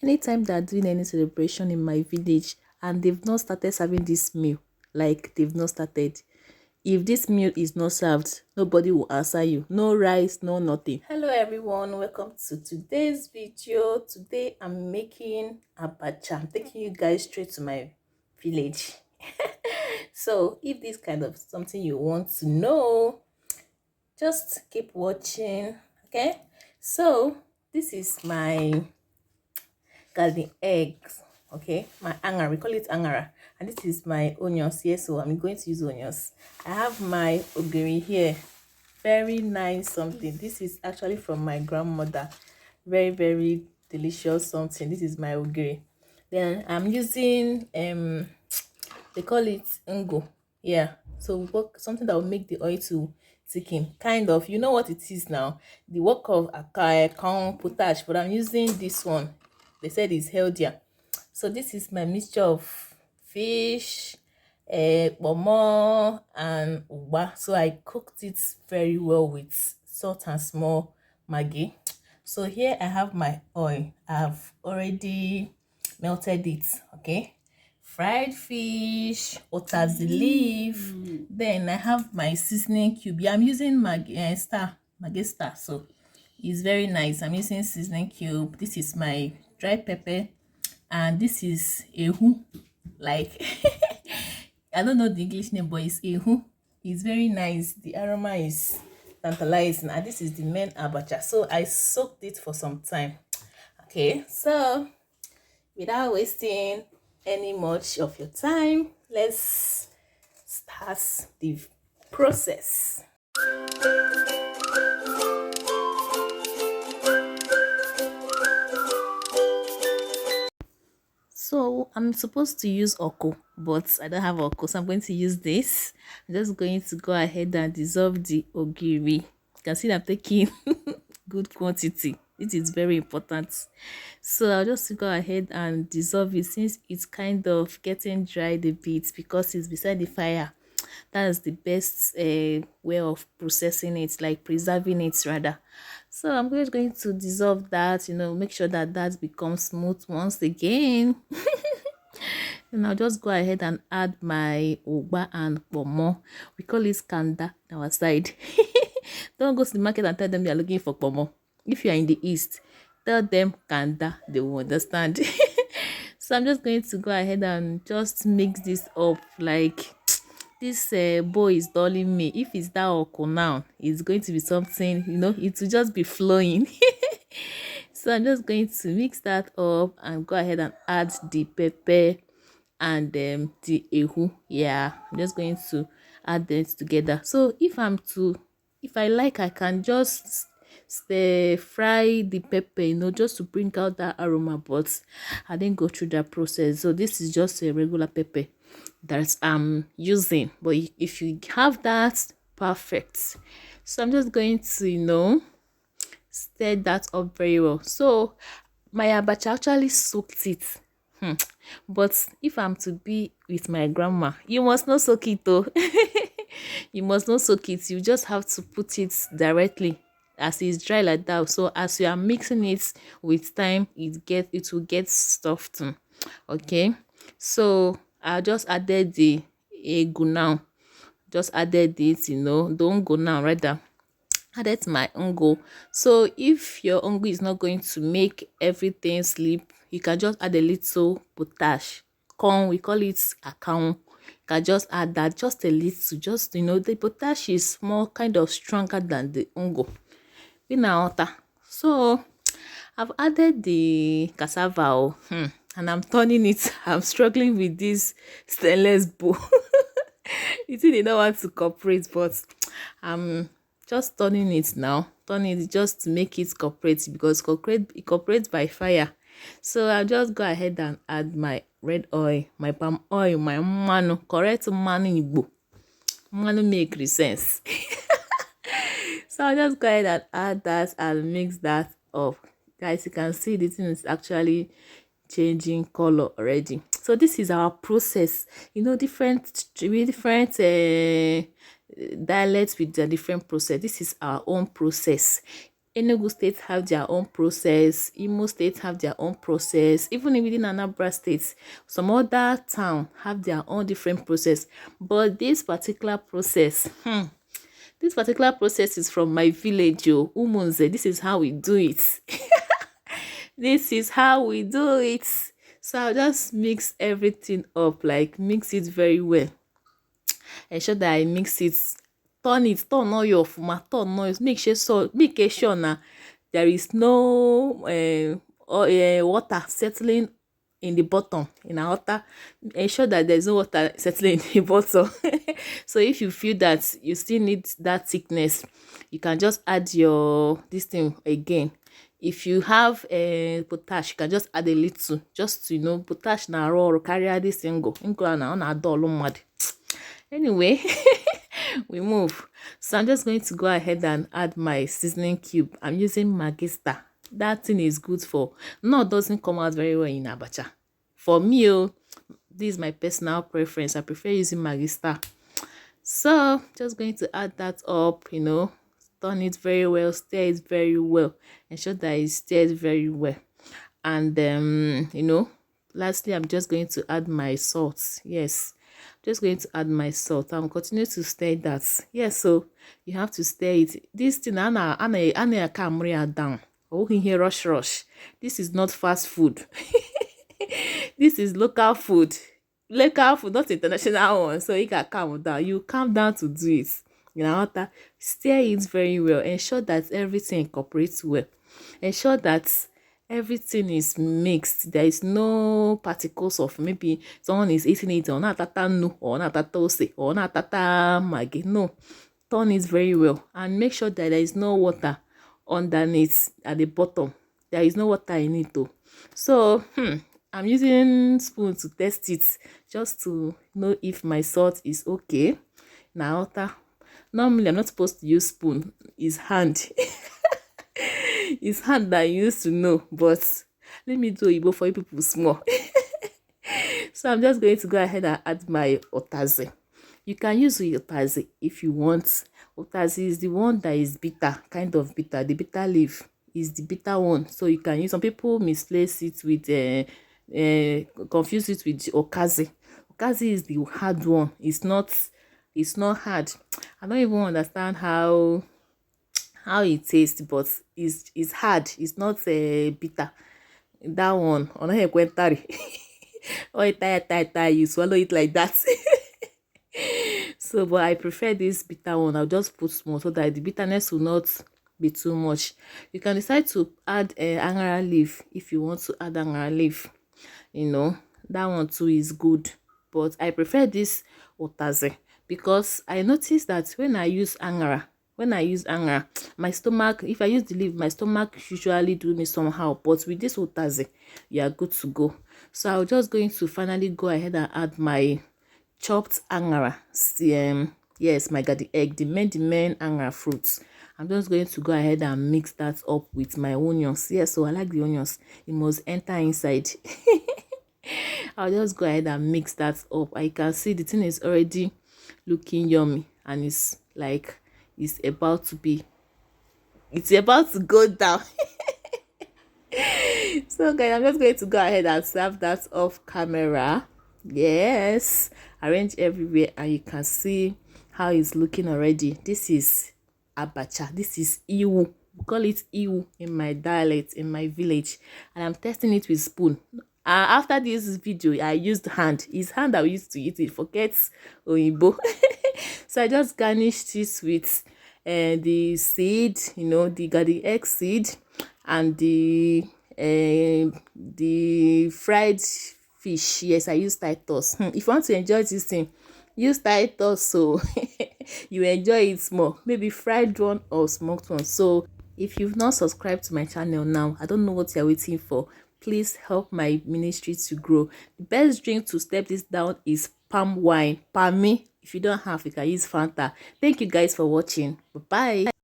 Anytime they're doing any celebration in my village and they've not started serving this meal, like they've not started, if this meal is not served, nobody will answer you. No rice, no nothing. Hello everyone, welcome to today's video. Today I'm making abacha. I'm taking you guys straight to my village. So if this kind of something you want to know, just keep watching. Okay, so this is my garden eggs. Okay, my angara, we call it angara, and this is my onions. Yes, so I'm going to use onions. I have my ogiri here, very nice something. This is actually from my grandmother, very delicious something. This is my ogiri. Then I'm using they call it ngo. Yeah, so work something that will make the oil to thicken, kind of. You know what it is now, the work of abacha potash, but I'm using this one. They said it's healthier. So this is my mixture of fish, pomo and uba. So I cooked it very well with salt and small maggi. So here I have my oil. I've already melted it. Okay, fried fish, otazi leaf. Then I have my seasoning cube. Yeah, I'm using maggi star, so it's very nice. I'm using seasoning cube. This is my dry pepper, and this is ehu, like I don't know the English name, but it's ehu. It's very nice. The aroma is tantalizing, and this is the main abacha. So I soaked it for some time. Okay, so without wasting any much of your time, let's start the process. So I'm supposed to use oko, but I don't have oko, so I'm going to use this. I'm just going to go ahead and dissolve the ogiri. You can see that I'm taking good quantity. It is very important. So I'll just go ahead and dissolve it since it's kind of getting dried a bit because it's beside the fire. That is the best way of processing it, like preserving it rather. So I'm just going to dissolve that, make sure that that becomes smooth once again. And I'll just go ahead and add my uba and pomo. We call it kanda on our side. Don't go to the market and tell them you're looking for pomo. If you're in the east, tell them kanda, they will understand. So I'm just going to go ahead and just mix this up. Like this bowl is dulling me. If it's that oko now, it's going to be something, it will just be flowing. So I'm just going to mix that up and go ahead and add the pepper and the ehu. Yeah, I'm just going to add this together. So if I like, I can just stir fry the pepper, just to bring out that aroma, but I didn't go through that process. So this is just a regular pepper that I'm using, but if you have that, perfect. So I'm just going to stir that up very well. So my abacha actually soaked it. But if I'm to be with my grandma, you must not soak it though. You must not soak it. You just have to put it directly as it's dry like that. So as you are mixing it with time, it will get stuffed. Okay, so I just added the egu now. Just added it, don't go now, rather added my ungo. So if your ungo is not going to make everything sleep, you can just add a little potash. Corn, we call it account. You can just add that, just a little, just the potash is more kind of stronger than the ungo. So I've added the cassava, and I'm turning it. I'm struggling with this stainless bowl. They don't want to cooperate, but I'm just turning it now. Turning it just to make it cooperate, because it cooperates by fire. So I'll just go ahead and add my red oil, my palm oil, my manu, correct manu igbo. Manu make sense. So I'll just go ahead and add that and mix that up. Guys, you can see the thing is actually changing color already. So this is our process. Different dialects with the different process. This is our own process. Enugu State have their own process, Imo State have their own process, even within Anambra State, some other town have their own different process. But this particular process, this particular process is from my village, umunze. This is how we do it. This is how we do it. So I'll just mix everything up, like mix it very well. Ensure that I mix it, turn all your fuma, turn noise, make sure now there is no water settling in the bottom. In our water, ensure that there's no water settling in the bottom. So if you feel that you still need that thickness, you can just add your this thing again. If you have potash, you can just add a little, just to, potash na raw carry this thing go na on a dollar mad. Anyway, we move. So I'm just going to go ahead and add my seasoning cube. I'm using Magista. That thing is good for, no, it doesn't come out very well in abacha. For me, this is my personal preference. I prefer using Magista. So just going to add that up, turn it very well, stir it very well, ensure that it stirs very well. And lastly, I'm just going to add my salt. Yes, just going to add my salt. I'm continue to stir that. Yes, so you have to stir it. This thing ana camera down. Oh, here rush. This is not fast food. This is local food, not international one. So you can calm down. You calm down to do it. Stir it very well. Ensure that everything incorporates well. Ensure that everything is mixed. There is no particles of maybe someone is eating it or not tata no or not tata ose or not tata maggi. No, turn it very well and make sure that there is no water underneath at the bottom. There is no water in it though. So I'm using spoon to test it, just to know if my salt is okay. Now, normally I'm not supposed to use spoon. It's hand. It's hand that I used to know, but let me do Igbo for you people small. So I'm just going to go ahead and add my otaze. You can use otaze if you want. Otaze is the one that is bitter, kind of bitter. The bitter leaf is the bitter one. So you can use, some people misplace it with, confuse it with okazi. Okazi is the hard one. It's not hard. I don't even understand how it tastes, but it's hard. It's not bitter. That one, on a kwentari. Or you swallow it like that. So, but I prefer this bitter one. I'll just put small so that the bitterness will not be too much. You can decide to add angara leaf if you want to add angara leaf. That one too is good. But I prefer this otaze because I noticed that when I use angara, my stomach, if I use the leaf, my stomach usually do me somehow. But with this otaze, you are good to go. So I'm just going to finally go ahead and add my chopped angara. Yes, my garden egg, the main angara fruits. I'm just going to go ahead and mix that up with my onions. Yes, so I like the onions. It must enter inside. I'll just go ahead and mix that up. I can see the thing is already looking yummy, and it's like it's about to go down. So guys, I'm just going to go ahead and serve that off camera. Yes, arrange everywhere, and you can see how it's looking already. This is abacha. This is iwu. We call it iwu in my dialect, in my village, and I'm testing it with spoon. After this video, I used hand. It's hand I used to eat it. Forget oyibo. So I just garnished this with the seed, the garden egg seed, and the fried fish. Yes, I use Titus. If you want to enjoy this thing, use Titus so you enjoy it more. Maybe fried one or smoked one. So if you've not subscribed to my channel now, I don't know what you're waiting for. Please help my ministry to grow. The best drink to step this down is palm wine. Palm me. If you don't have, you can use Fanta. Thank you guys for watching. Bye bye.